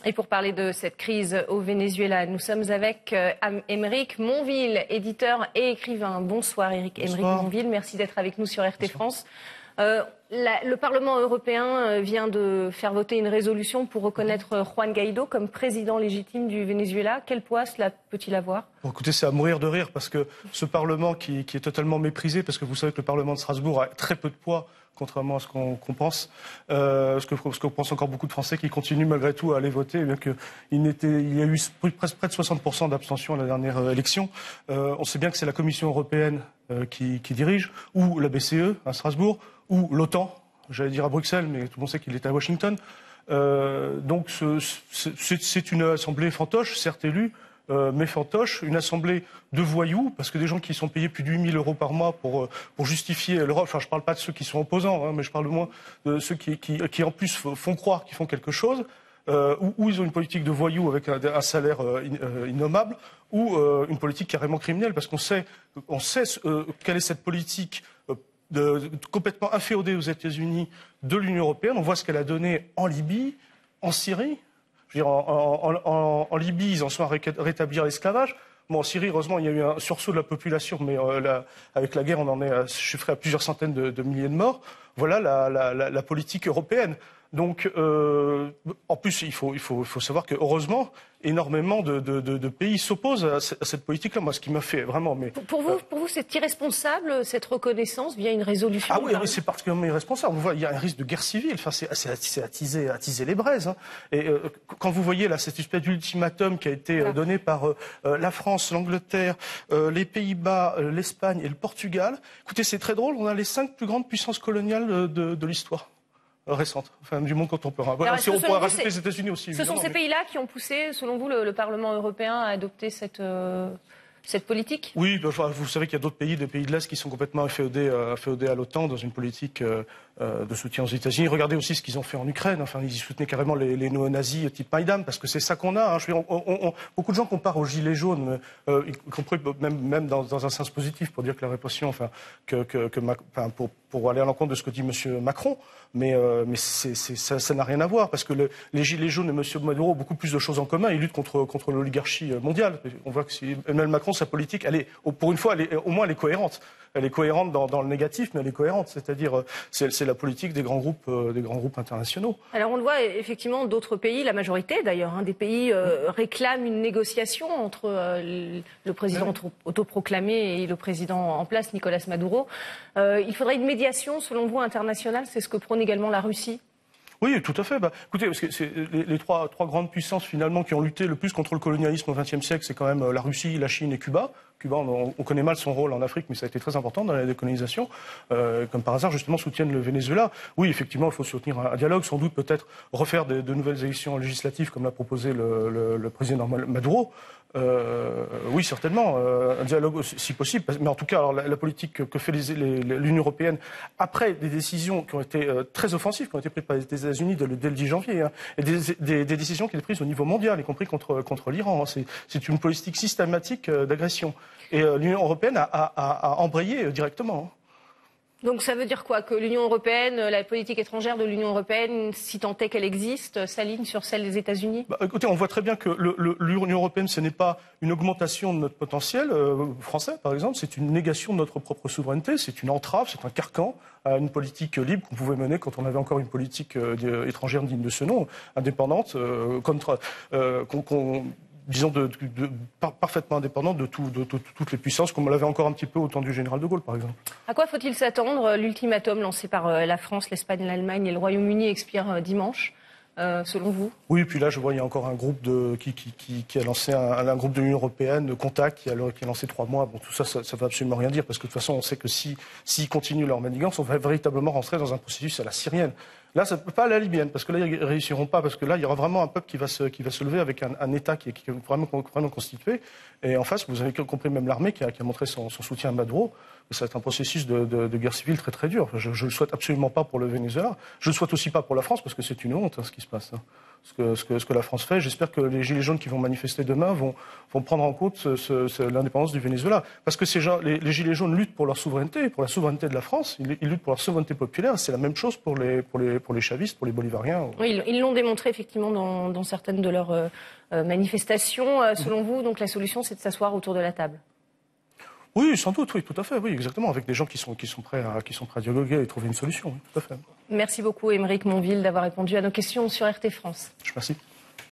Et pour parler de cette crise au Venezuela, nous sommes avec Aymeric Monville, éditeur et écrivain. Bonsoir Aymeric Monville, merci d'être avec nous sur RT France. Le Parlement européen vient de faire voter une résolution pour reconnaître Juan Guaidó comme président légitime du Venezuela. Quel poids cela peut-il avoir ? Bon, écoutez, c'est à mourir de rire parce que ce Parlement qui est totalement méprisé, parce que vous savez que le Parlement de Strasbourg a très peu de poids, contrairement à ce qu'on pense, ce que pensent encore beaucoup de Français qui continuent malgré tout à aller voter, bien qu'il y a eu presque près de 60% d'abstention à la dernière élection. On sait bien que c'est la Commission européenne qui dirige, ou la BCE à Strasbourg, ou l'OTAN, j'allais dire à Bruxelles, mais tout le monde sait qu'il est à Washington. Donc c'est une assemblée fantoche, certes élue, mais fantoche, une assemblée de voyous, parce que des gens qui sont payés plus de 8 000 € par mois pour justifier l'Europe, enfin je ne parle pas de ceux qui sont opposants, hein, mais je parle au moins de ceux qui en plus font croire qu'ils font quelque chose, ou ils ont une politique de voyous avec un salaire innommable, ou une politique carrément criminelle, parce qu'on sait quelle est cette politique complètement inféodée aux États-Unis de l'Union européenne. On voit ce qu'elle a donné en Libye, en Syrie. Je veux dire, en Libye, ils en sont à rétablir l'esclavage. Bon, en Syrie, heureusement, il y a eu un sursaut de la population, mais avec la guerre, on en est chiffré à plusieurs centaines de milliers de morts. Voilà la politique européenne. Donc, en plus, il faut savoir que, heureusement, énormément de pays s'opposent à cette politique-là. Moi, ce qui m'a fait vraiment... Mais, pour vous, c'est irresponsable, cette reconnaissance via une résolution? Ah oui, c'est particulièrement irresponsable. Vous voyez, il y a un risque de guerre civile. Enfin, c'est attiser les braises. Hein. Et quand vous voyez là cette espèce d'ultimatum qui a été donné par la France, l'Angleterre, les Pays-Bas, l'Espagne et le Portugal, écoutez, c'est très drôle. On a les 5 plus grandes puissances coloniales de l'histoire récente, enfin du monde contemporain. Voilà, si on pourrait rajouter les États-Unis aussi. Ce sont ces pays-là qui ont poussé, selon vous, le Parlement européen à adopter cette politique? Oui, vous savez qu'il y a d'autres pays, des pays de l'Est, qui sont complètement afféodés à l'OTAN dans une politique de soutien aux États-Unis. Regardez aussi ce qu'ils ont fait en Ukraine. Enfin, ils y soutenaient carrément les néo-nazis type Maïdan, parce que c'est ça qu'on a. Hein. Beaucoup de gens comparent aux gilets jaunes, y compris même dans un sens positif, pour dire que la répression, enfin, pour aller à l'encontre de ce que dit M. Macron. Mais ça n'a rien à voir, parce que les gilets jaunes et M. Maduro ont beaucoup plus de choses en commun. Ils luttent contre l'oligarchie mondiale. On voit que si Emmanuel Macron, sa politique, pour une fois, au moins elle est cohérente. Elle est cohérente dans le négatif, mais elle est cohérente. C'est-à-dire, c'est la politique des grands groupes internationaux. Alors on le voit effectivement, d'autres pays, la majorité d'ailleurs, des pays réclament une négociation entre le président autoproclamé et le président en place, Nicolas Maduro. Il faudrait une médiation, selon vous, internationale. C'est ce que prône également la Russie. Oui, tout à fait. Écoutez, parce que c'est les trois grandes puissances finalement qui ont lutté le plus contre le colonialisme au XXe siècle, c'est quand même la Russie, la Chine et Cuba. Cuba, on connaît mal son rôle en Afrique, mais ça a été très important dans la décolonisation. Comme par hasard, justement, soutiennent le Venezuela. Oui, effectivement, il faut soutenir un dialogue, sans doute peut-être refaire de nouvelles élections législatives, comme l'a proposé le président Maduro. Oui, certainement, un dialogue si possible. Mais en tout cas, alors, la politique que fait l'Union européenne, après des décisions qui ont été très offensives, qui ont été prises par les États-Unis dès le 10 janvier, hein, et des décisions qui ont été prises au niveau mondial, y compris contre l'Iran. Hein. C'est une politique systématique d'agression. Et l'Union européenne a embrayé directement. Hein. Donc ça veut dire quoi? Que l'Union européenne, la politique étrangère de l'Union européenne, si tant est qu'elle existe, s'aligne sur celle des États-Unis? Écoutez, on voit très bien que l'Union européenne, ce n'est pas une augmentation de notre potentiel français, par exemple, c'est une négation de notre propre souveraineté, c'est une entrave, c'est un carcan à une politique libre qu'on pouvait mener quand on avait encore une politique étrangère digne de ce nom, indépendante, disons parfaitement indépendante de toutes les puissances, comme on l'avait encore un petit peu au temps du général de Gaulle, par exemple. À quoi faut-il s'attendre? L'ultimatum lancé par la France, l'Espagne, l'Allemagne et le Royaume-Uni expire dimanche, selon vous? Oui, et puis là, je vois, il y a encore un groupe qui a lancé un groupe de l'Union européenne de contact qui a lancé 3 mois. Bon, tout ça ne veut absolument rien dire, parce que de toute façon, on sait que s'ils continuent leur manigance, on va véritablement rentrer dans un processus à la syrienne. Là, ça ne peut pas à la libyenne, parce que là, ils ne réussiront pas, parce que là, il y aura vraiment un peuple qui va se lever avec un État qui est vraiment constitué. Et en face, vous avez compris même l'armée qui a montré son soutien à Maduro. Ça va être un processus de guerre civile très très dur. Je ne le souhaite absolument pas pour le Venezuela. Je ne le souhaite aussi pas pour la France, parce que c'est une honte, ce qui se passe. ce que la France fait. J'espère que les Gilets jaunes qui vont manifester demain vont prendre en compte l'indépendance du Venezuela. Parce que ces gens, les Gilets jaunes luttent pour leur souveraineté, pour la souveraineté de la France. Ils luttent pour leur souveraineté populaire. C'est la même chose pour les chavistes, pour les bolivariens. Oui, ils l'ont démontré effectivement dans certaines de leurs manifestations. Selon vous, donc la solution, c'est de s'asseoir autour de la table. Oui, sans doute, oui, tout à fait, oui, exactement, avec des gens qui sont prêts à dialoguer et trouver une solution, oui, tout à fait. Merci beaucoup, Aymeric Monville, d'avoir répondu à nos questions sur RT France. Je vous remercie.